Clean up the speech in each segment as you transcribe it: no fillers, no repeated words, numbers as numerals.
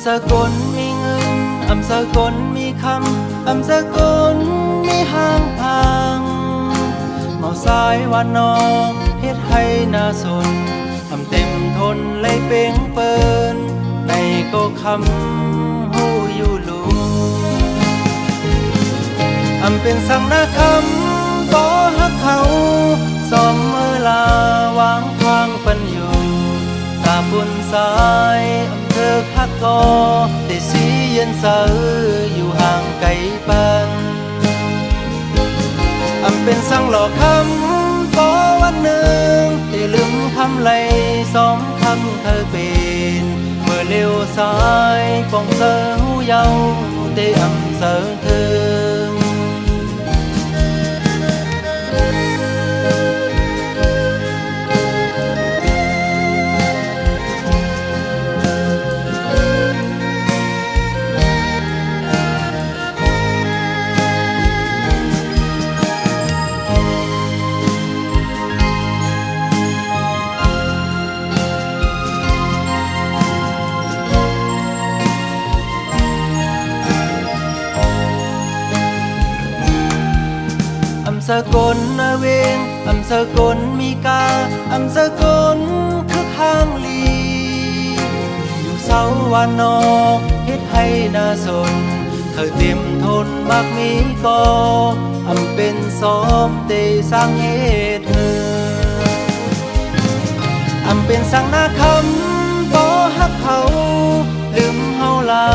สกลมีเงินสกลมีคำสกลมีห้างทางเมาสายวันนองเฮ็ดให้น่าสนเต็มทนเลยเป่งเปินในก็คำหูอยู่ลุเป็นสังนาคำก็ฮักเขาสอมมือลาวางทางปันอยู่ตาบุญสายเธอฮักก็ได้สีเย็นเสออยู่ห่างไกลปันเป็นสังหลอกคำก็วันหนึ่งได้ลืมคำไหลสองคำเธอเป็นเมื่อเลี้ยวซ้ายปองเสอหูเยาได้เสอเธอสกลนาเวงสกลมีกาสกลคือข้างลีอยู่เสาวันนอกเฮ็ดให้น่าสนเธอเต็มทนมากมีก็เป็นซ้อมเตสร้างเหตุเธอเป็นสังนาคำบ่ฮักเขาลืมเฮาลา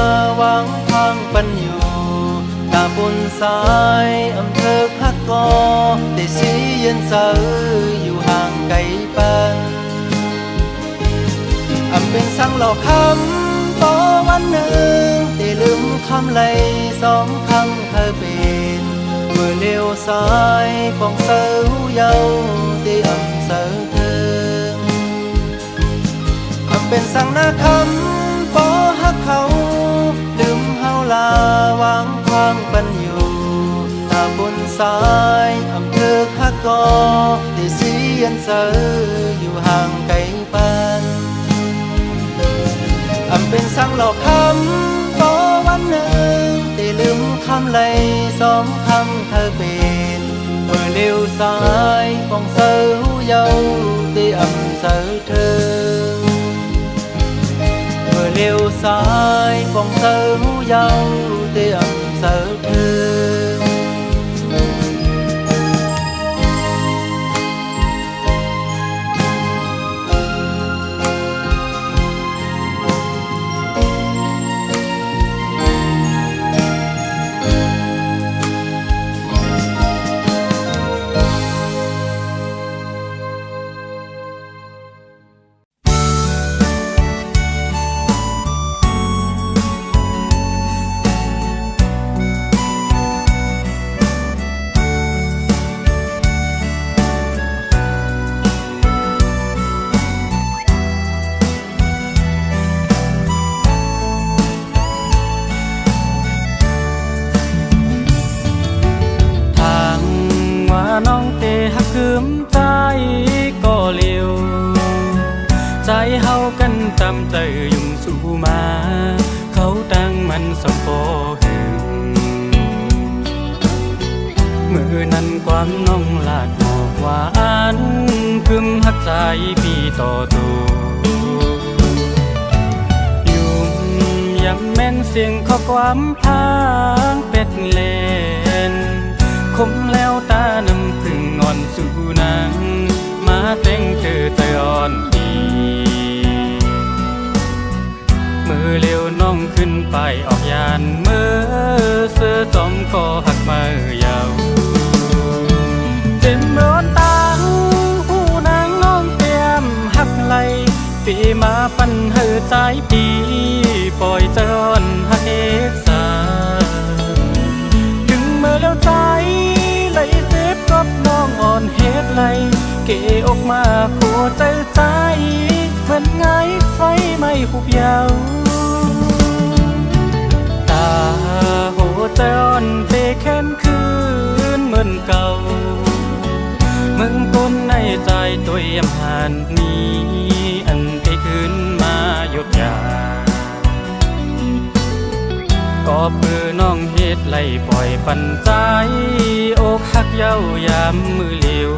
วางทางปันอยู่ตาบุญสายเธอฮักก็ได้สีเย็นเสออยู่ห่างไกลปันเป็นสังหลอกคำต่อวันหนึ่งได้ลืมคำไหลสองคำเคยเป็นเมื่อเลี้ยวซ้ายปองเสอหูเยาได้เสอเธอเป็นสังนาคำบ่ฮักเขาลืมเฮาลาวางทางปันอยู่ตาบุญสายเธอฮักก็ได้สีเย็นเสออยู่ห่างไกลปันเป็นสังหลอกคำต่อวันหนึ่งได้ลืมคำไหลสองคำเธอเป็นเมื่อเลี้ยวซ้ายปองเสอหูเยาได้เสอเธอเมื่อเลี้ยวซ้ายปองเสอหูเยาได้เสอเธอใจก็เลี้ยวใจเฮากันตามใจยุ่งสู่มาเขาตั้งมันสมโพหึงมือนั้นความน้องลาดหมอกหวานพึมหักใจพี่ต่อตัวยุ่งยำแม่นเสียงข้อความพางเป็ดเล่นคมแล้วตาน้ำพึ่งอ่อนสู่นางมาแต่งเธอใจอ่อนดีมือเลี้ยวน้องขึ้นไปออกยานมือเสื้อจอมก็หักมือยาวเจ็บร้อนตาหูนางน้องเตรียมหักไหลปีมาปันเฮอใจปีปล่อยใจอ่อนห ไรเกออกมาโคใจใจเหมือนไงไฟไม่หุบยาวตาโหใจอ่อนเตแค้นคืนเหมือนเก่ามึงก้นในใจตัวยำหันนี้อันเตคืนมาหยุดยาก็เพื่อน้องเฮ็ดไล่ปล่อยปันใจอกหักเย้ายามมือเหลียว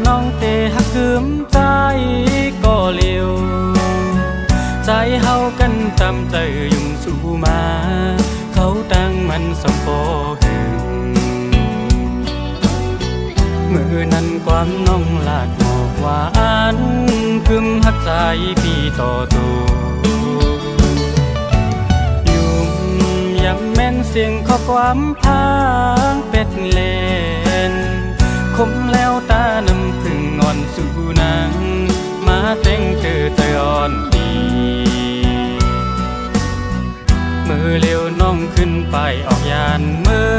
น้องเตหักคืมใจก็เลี้ยวใจเฮากันจำใจยุ่งสู่มาเขาตั้งมันสมโพหึงมือนั้นความน้องลาดบอกว่าอันคืมหักใจพี่ต่อตัวยุ่งย้ำแม่นเสียงข้อความพางเป็ดเล่นคมแล้วตาน้ำพึ่งอ่อนสู่นางมาแต่งเธอใจอ่อนดีมือเลี้ยวน้องขึ้นไปออกยานมือ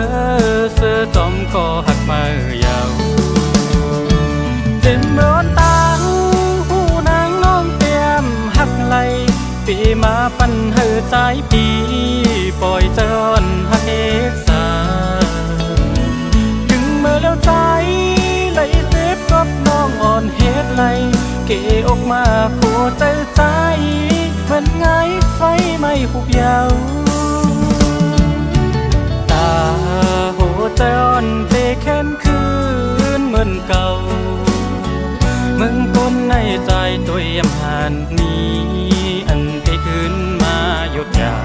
เสื้อจอมก็หักมายาวเจ็บร้อนตังหูนางน้องเตรียมหักไหลปีมาปั่นเหือใจปีปล่อยใจอ่อนหักเอกสาดึงมือแล้วใจไหลเจ็บกับน้องอ่อนเฮ็ดไหลเกออกมาโคใจใจเหมือนไงไฟไม่หุบยาวตาโหใจอ่อนเตแค้นคืนเหมือนเก่ามึงก้นในใจตัวยำหันนี้อันเตคืนมาหยุดยา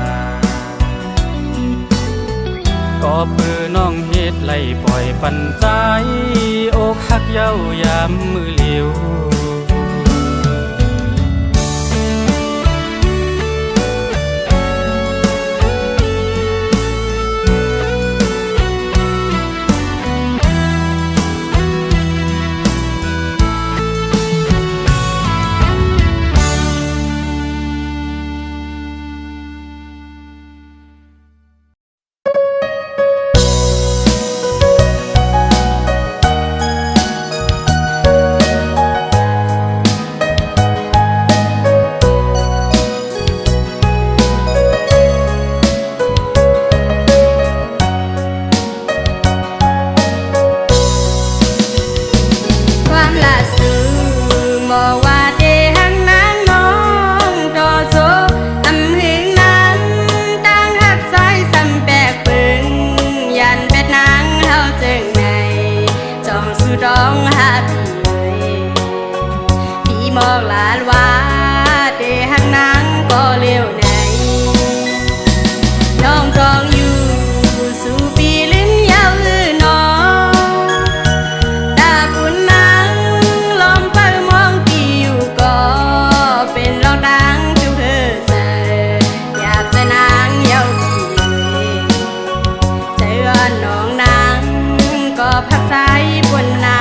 ก็เพื่อน้องเฮ็ดไล่ปล่อยปันใจอกหักเย้ายามมือเหลียวมองลาลว่าเตหักนางก็เลี้ยวไหนน้องรองอยู่สู่ปีลิ้นยาวอื้อนอตาคุณนางลมเปิดมองที่อยู่ก็เป็นรองดังจุเธอเจออยากจะนางยาวที่ใจอ่อนน้องนางก็พักใจบนหน้า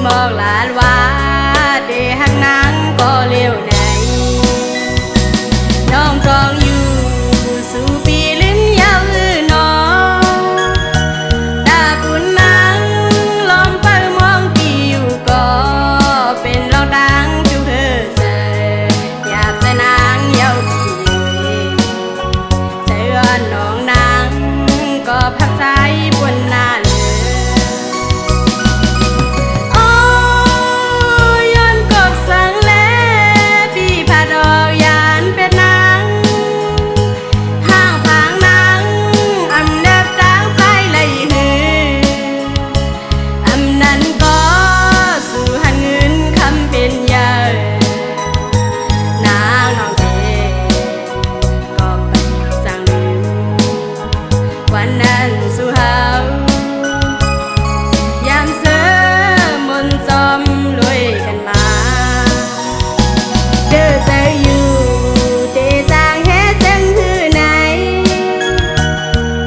บอกหลานว่าเดหักนางก็เร็วไหนน้องครองอยู่สู่ปีลิ้นยาวอื้อน้องตาปุ่นนางลองไปมองปีอยู่ก็เป็นรองดังจูเธอเจออยากจะนางเยาวปีเสือน้องนางก็พักใจบนหน้าเลยโอ้ย้อนกบสังแลปีผาดอกยานเป็ดนางห้างผางนางอำเด็บตั้งใจเลยหืออำนั้นก็สู่หันเงินคำเป็นเยอะนางน้องเดก็ไปสั่งลืมวันนั้นสู่เฮายามเสือมนต์จอมรวยกันมาเด้อใจอยู่เดจางเฮ็ดจังหือไหน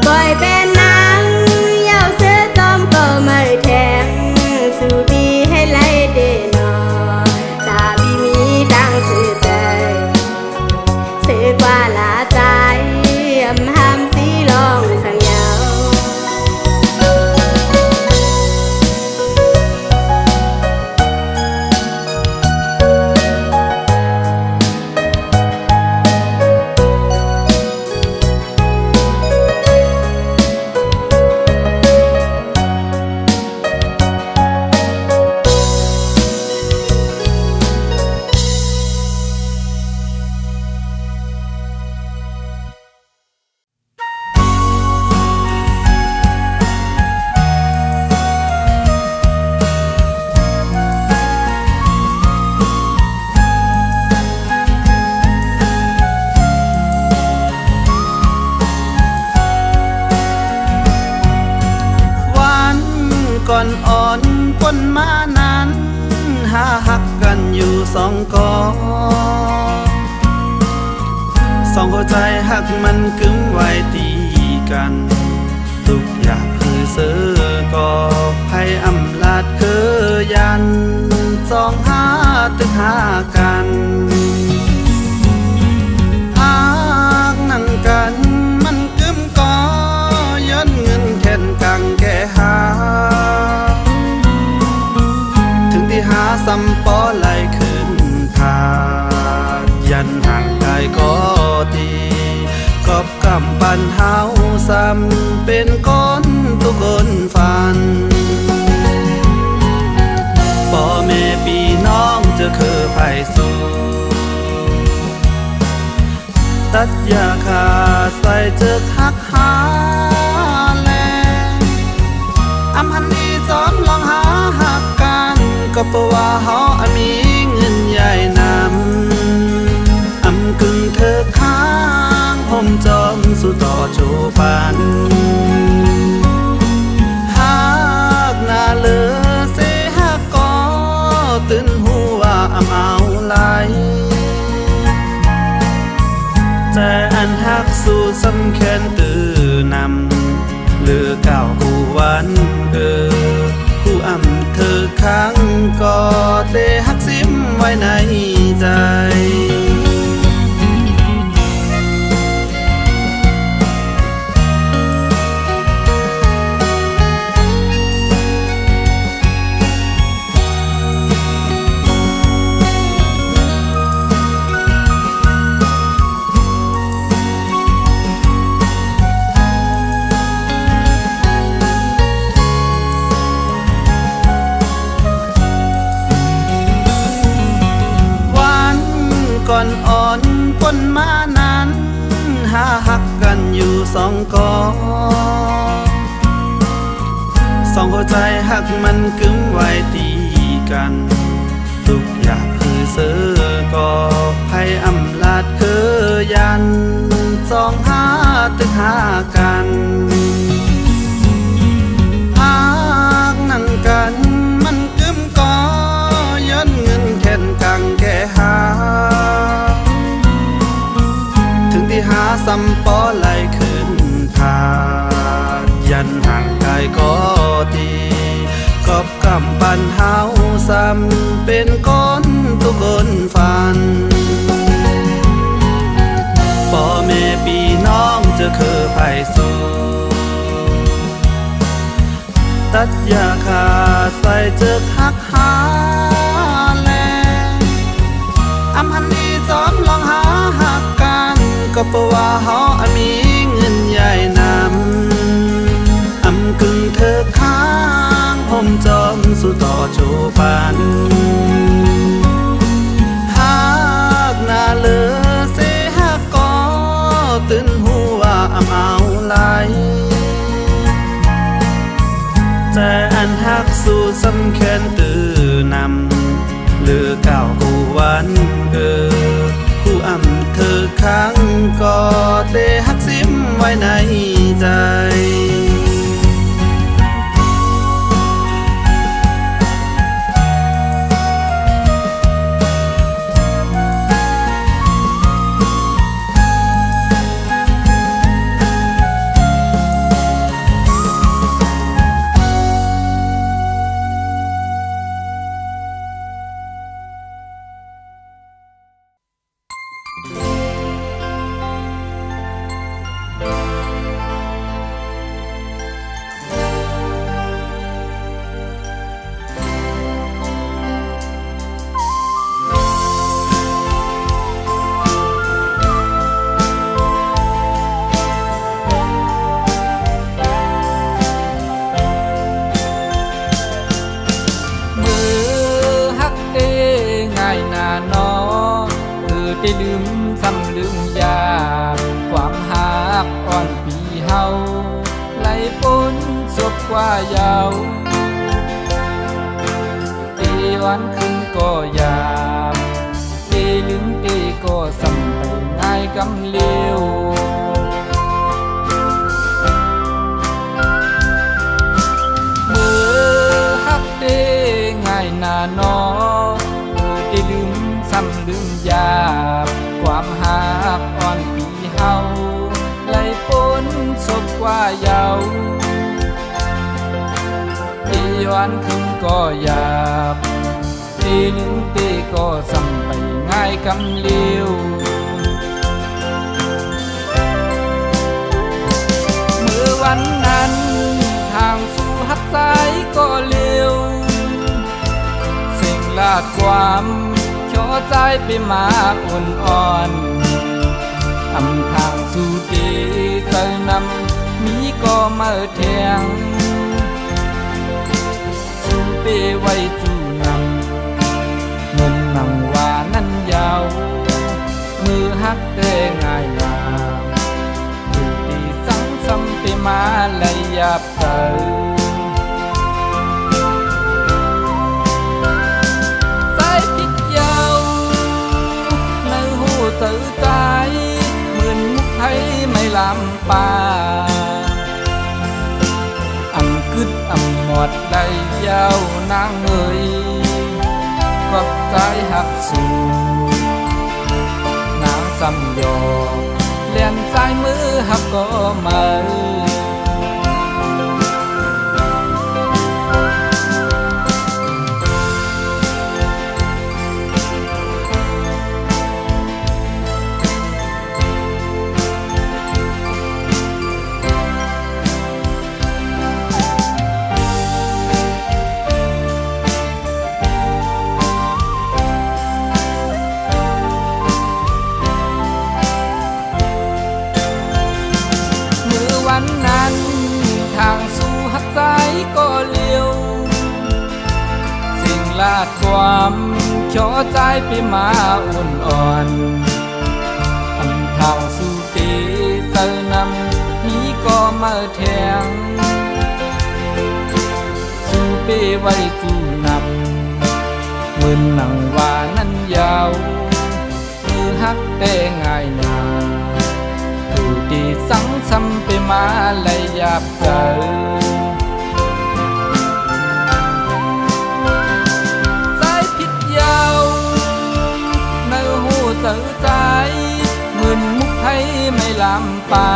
ปล่อยเป็นนางยาวเสือจอมก็ไม่แทงสู่ปีให้ไล่เดนอตาบีมีดังสื่อใจสื่อกว่าลาใจอำหามสีลองสังยาว วันก่อนอ่อนปนมานั้นหาหักกันอยู่สองกอสองหัวใจหักมันกึ้มไว้ตีกัน ทุกอย่างคือเสือกอภัยอำลาดคือยันสองหาตึกหากันหากนั่งกันมันกึ้มกอย้อนเงินแค่นกังแก่หา ถึงที่หาซ้ำปอไหลขึ้นทาดยันห่างไกลก็ดีกอบกำปันเฮาซ้ำเป็นคนทุกคนฝันพ่อแม่พี่น้องจะคือไผสู่ตัดยาขาใส่เจอหักหาแลอำหันดีจอมลองหาหักกันก็เพราะว่าเฮามีเงินใหญ่นำอำกึ่งเธอค้างผมจอมสู่ต่อจูปันหากหน้าเหลือเสหักก็ตื่นหัวอำเอาไหลแต่อันหักสู่สำแค้นตื่นำเหลือเก่าคู่วันผู้อำเธอค้างก็เตหักซิมไว้ในใจก่อนอ่อนปนมานั้นหาหักกันอยู่สองกอสองหัวใจหักมันกึ้มไว้ตีกัน ทุกอย่างคือเสือกอภัยอำลาดคือยันสองหาตึกหากันหากนั่งกันมันกึ้มกอย้อนเงินแค่นกังแก่หา ถึงที่หาซ้ำปอไหลขึ้นทาดยันห่างไกลก็ดีกอบกำป บ้านเฮาซ้ำเป็นคนทุกคนฝันพ่อแม่พี่น้องจะคือไผสูตัดยาขาใส่เจอหักหาแลอำหันดีจอมลองหาหักกันก็เพราะว่าเฮามีเงินใหญ่นำอำกึ่งเธอค้างผมจอมสู่ต่อจูปันหากหน้าเลือเสหักก็ตื่นหัวเอาไหลแต่อันหักสู่สำแขนตื่นำหรือก้าวกูวันผู้อำเธอค้างก็เตหักซิมไว้ในใจได้ลืมซ้ำลืมยาความหักอ่อนปีเฮาไหลพ้นศพกว่าเยาวตีวันขึ้นก็ยามตีลืมตีก็ซ้ำไปง่ายกำเลี้ยวเมื่อหักเด้ง่ายหน้าน้อได้ลืมซ้ำลืมยาความหักอ่อนปีเฮาไหลพ้นศพกว่าเยาวตีวันขึ้นก็หยาบตีหนึ่งตีก็ซ้ำไปง่ายกำเลี้ยวเมื่อวันนั้นทางสู่หักสายก็เลี้ยวสิ่งลาดความช่อใจไปมาอ่อนอ่อนอำทางสู่ดีเคยนำมีก็มาแทงสู่เปไว้จู่นำเงินนังว่านั้นยาวมือหักได้ง่ายลาอยู่ดีสังซ้ำไปมาและหยาบเกินเตือใจเหมือนมุกไทยไม่ลำปาอำกึดอำหมดได้ยาวนางเอ่ยกอบใจหักสูนางซ้ำยอเลียนใจมือหักก็มานั้นทางสู่หักสายก็เลี้ยวสิ่งลาดความช่อใจไปมาอ่อนอ่อนอำทางสู่ตีเจอนำนี้ก็มาแทงสู่เปไว้จู่นำมือหนังว่านั้นยาวมือหักแต่ง่ายนาดีสังซ้ำไปมาและหยาบเกินสายผิดยาวในหูเตือใจเหมือนมุกไทยไม่ลำปา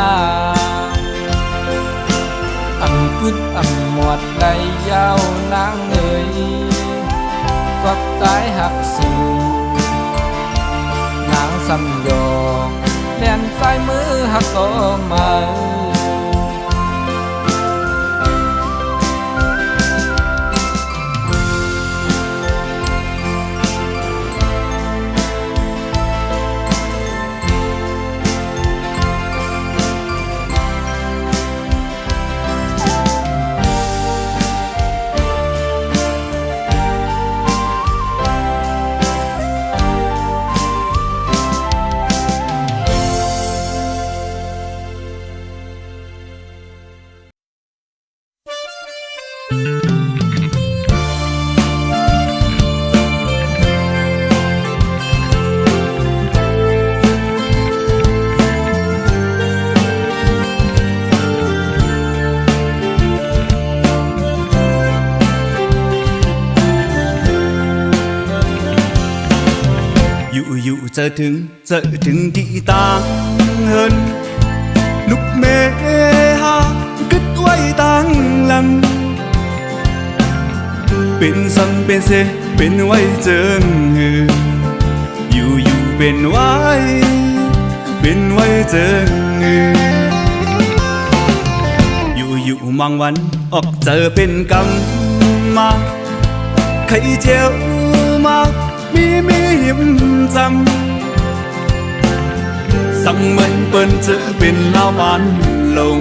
อำกึดอำหมดได้ยาวนางเอ่ย บักสายหักสูงนางสำยองแม่นสายมือหักก็มาอยู่เจอถึงที่ต่างเฮินลูกเมหากึดไว้ต่างหลังเป็นสังเป็นเสเป็นไว้เจิงอยู่เป็นไว้เจิงอยู่บางวันออกเจอเป็นกำมาใครเจียวมามีหิมจำสั่งมันเปิ้นเจอเป็นลาวบานลง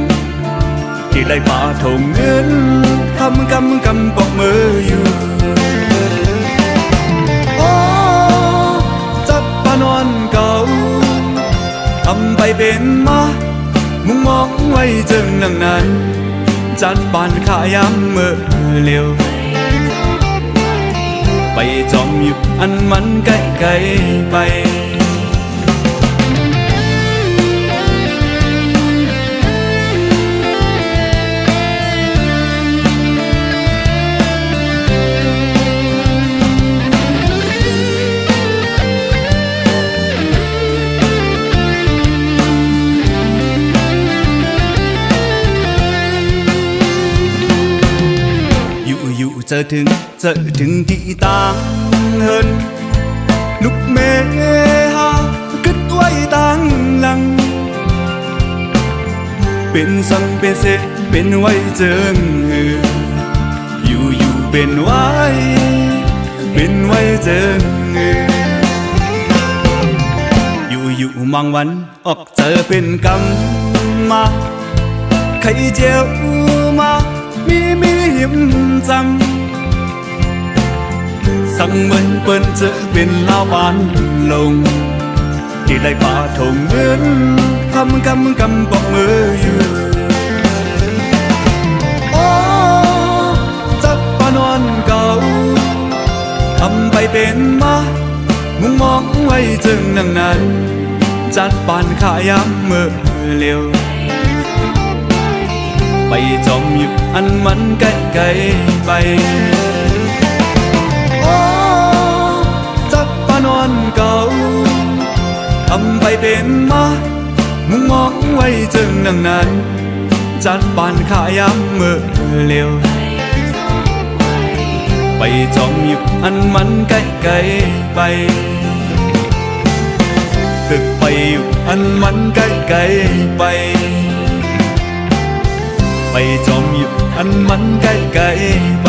ที่ไรป่าทงเงินคำปอกมืออยู่โอ้จับปานอนเก่าทำไปเป็นมามุงมองไว้จึงนั่งนั้นจัดปานขายำเมื่อเร็วไปจอมอยู่อันมันไกลไปอยู่เจอถึงที่ต่างเฮินลูกเมหากึดไว้ต่างหลังเป็นสังเป็นเสเป็นไว้เจิงอยู่เป็นไว้เจิงอยู่บางวันออกเจอเป็นกำมาใครเจียวมามีหิมจำสั่งเหมือนเปิ้นเจอเป็นลาวบานลงที่ไรป่าทงเงินคำปอกมืออยู่โอ้จับปานอนเก่าทำไปเป็นมามุงมองไว้จึงนั่งนั้นจัดปานขายำเมื่อเร็วไปจอมอยู่อันมันไกลไปโอ้จับปานอนเก่าทำไปเป็นมามุงมองไว้จึงนั่งนั้นจัดปานขายำเมื่อเร็วไปจอมอยู่อันมันไกลไปตึกไปอยู่อันมันไกลไปไปจอมอยู่อันมันไกลไป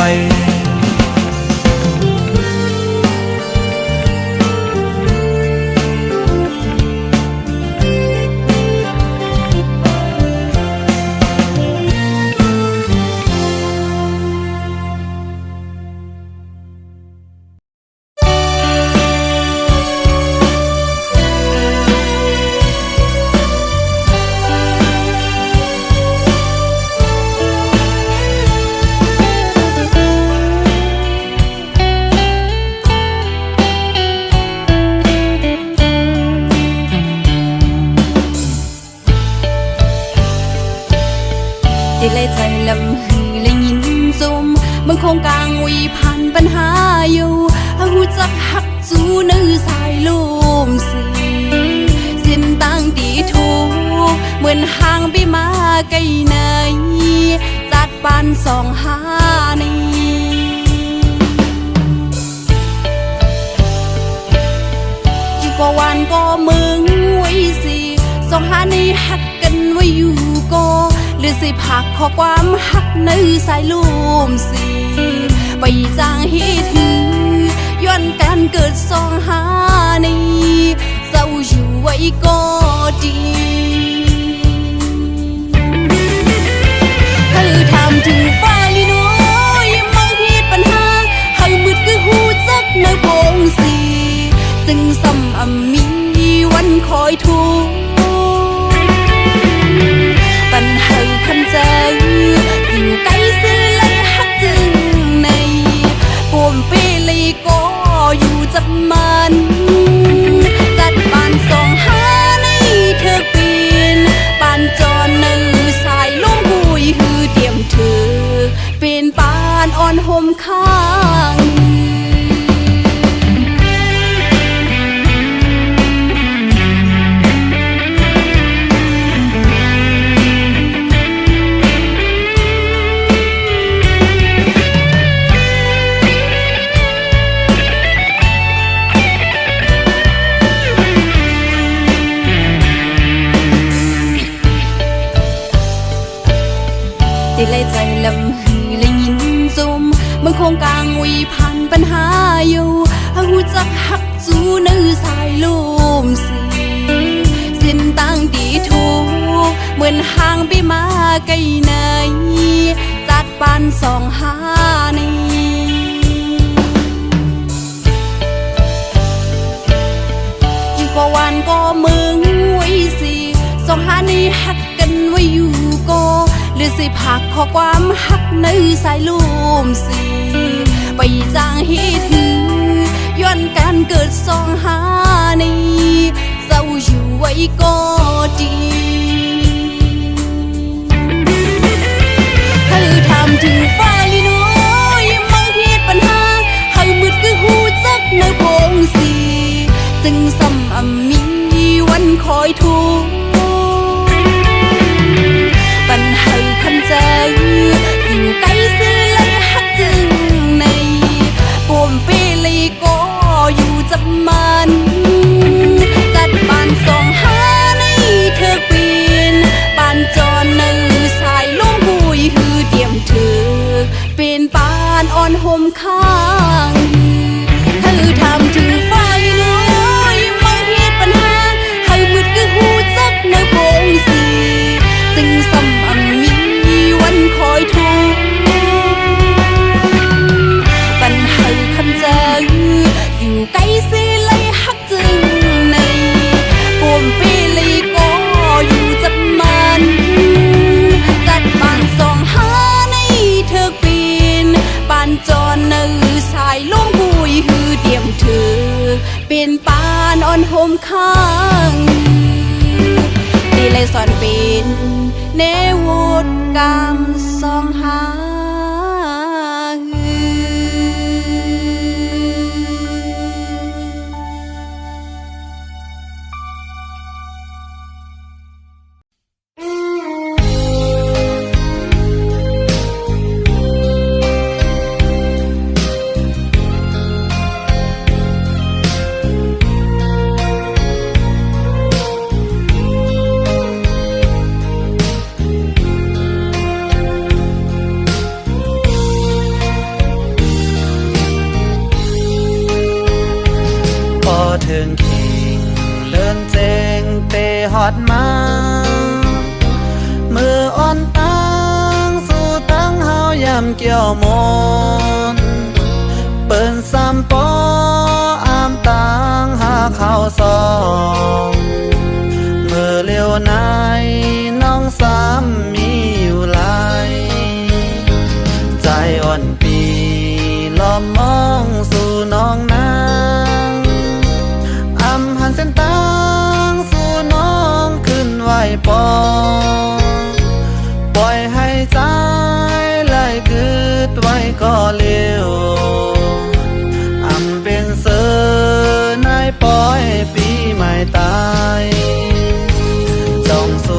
ที่เลยใจลำหือและยินจมบางโครงกลางวีผ่านปัญหาอยู่หูจักหักจูนือสายลมสีเส้นตั้งตีถูกเหมือนห่างไปมาไกลไหนจัดปานสองหานี้ ในหักกันไว้อยู่ก็หรือสิพักขอความหักในสายลมสีไปจางฮิตหือย้อนการเกิดสองหานี้เศร้าอยู่ไว้ก็ดีให้ถามถึงฟ้าลีน้อยมังฮิตปัญหาให้มืดก็หูจักในวงสีจึงซ้ำมีวันคอยทุกปัญหาคันใจอยู่ใกล้ซื้อเลยหักจึงในปวมเปเลยก็อยู่จับมันจัดปานสองหาในเธอเป็นปานจอนในสายลมหุยฮือเตรียมเธอเป็นปานอ่อนห่มข้างที่ไล่ใจลำหือและยินจมเมื่อคงกลางวีผ่านปัญหาอยู่หูจักหักจูในสายลมสีสิ้นตั้งดีทุกเหมือนห่างไปมาไกลในจัดปานสองหานี้อยู่ก็วันก็มึงไว้สิสองหานี้หักกันไว้อยู่ก็หรือสิพักขอความหักในสายลมสีไปจางฮิตหือย้อนการเกิดสองหานี้เศร้าอยู่ไว้ก็ดีให้ถามถึงฟ้าลีน้อยมังฮิตปัญหาให้มืดก็หูจักในวงสีจึงซ้ำมีวันคอยทุกปัญหาคันใจอยู่ใกล้ซื้อเลยหักจึงในปวมเปเลยก็อยู่จับมันจัดปานสองหาในเธอเป็นปานจอนในสายลมหุยฮือเตรียมเธอเป็นปานอ่อนห่มข้างให้ถามถึงฟ้าลีน้อยมังฮิตปัญหาให้มืดก็หูจักในวงสีจึงซ้ำมีวันคอยทุกปัญหาคันใจอยู่ใกล้สิเลยหักจึงในปวมเปเลยก็อยู่จับมันจัดปานสองหาในเธอเป็นปานจอนในสายลมหุยฮือเตรียมเธอเป็นปานอ่อนห่มข้างตีเลยสอนเป็นเนวุฒกรรมสองหาถึงคิงเลื่อนเจงเตฮอดมามืออ่อนตั้งสู่ตั้งเฮายำเกี่ยวมนเปิ้นซ้ำปออามตังหาข้าวซองมือเลี้ยวนายน้องซ้ำมีอยู่หลายใจอ่อนปีล้อมมองสู่น้องนางอำหันเส้นตั้งสู่น้องขึ้นไหวปอปล่อยให้ใจไหลคืดไว้ก็เลี้ยวอำเป็นเสือนายปล่อยปีใหม่ตายจ้องส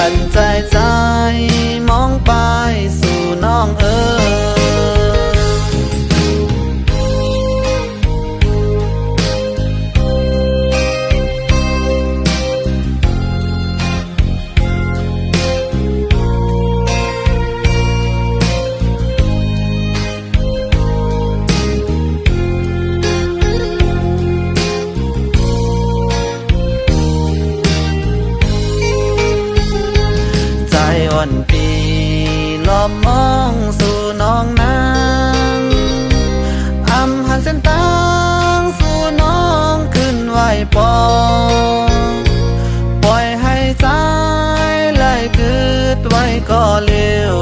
ขันใจใจมองไปสู่น้องเอ๋ยใจอ่อนปีลอมมองสู่น้องนางอำหันเส้นตางสู่น้องขึ้นไหวปองปล่อยให้ใจไหลคืดไว้ก็เร็ว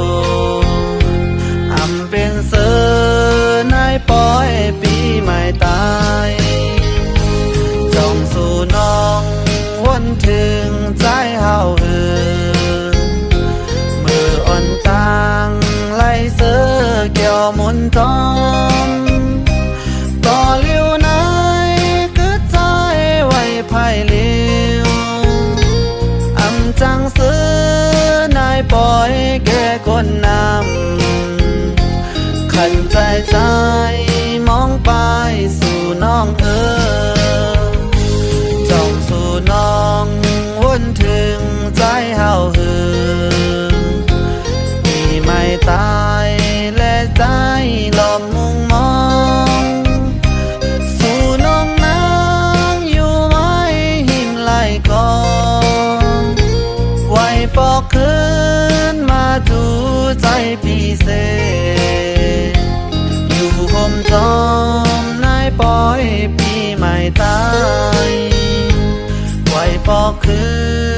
อำเป็นเสือนายปล่อยปีใหม่ตายจ้องสู่น้องวนถึงใจเฮาเอือ่อนต่างไล่เสือเกี่ยวมุนจอมต่อเลี้ยวไหนคือใจไว้ภายเลี้ยวอำจังเสือนายปล่อยแก่คนนำขันใจใจมองไปสู่น้องเอ๋ยจ้องสู่น้องวนถึงใจเฮาเหือไม่ตายและใจหลอมมุ่งมองสู่น้องนางอยู่ไว้หิมไหลกองไว้ปอกคืนมาดูใจพี่เสอยู่ห่มจอมนายปล่อยพี่ไม่ตายไว้ปอกคืน